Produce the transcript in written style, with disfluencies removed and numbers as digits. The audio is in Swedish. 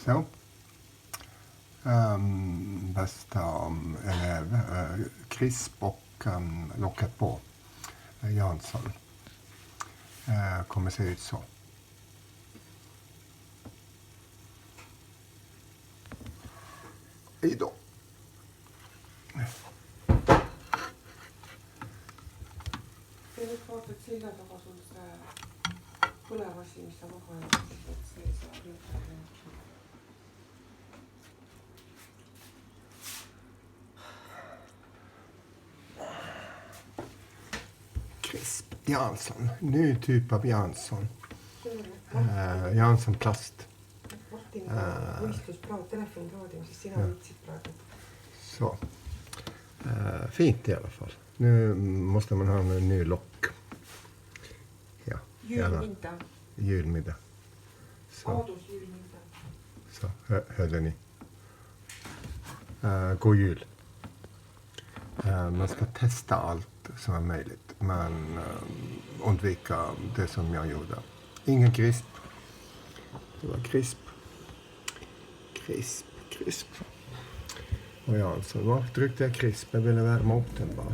Så. Bästa elev. Crisp och locket på. Jansson. Kommer se ut så. Hejdå. Ja nyt olet sillä tavalla sun tulevasi, missä koko ajan seisoo jotain. Crisp Jansson. Ny typ av Jansson. Jansson plast. Så. Fint i alla fall. Nu måste man ha en ny lock. Ja, Julmiddag. Julmiddag. Så. Julmiddag. Så, hörde ni. God jul. Man ska testa allt som är möjligt. Men undvika det som jag gjorde. Ingen crisp. Det var crisp. Crisp. Och Jansson, vad tryckte jag crisp? Jag ville värma upp den bara.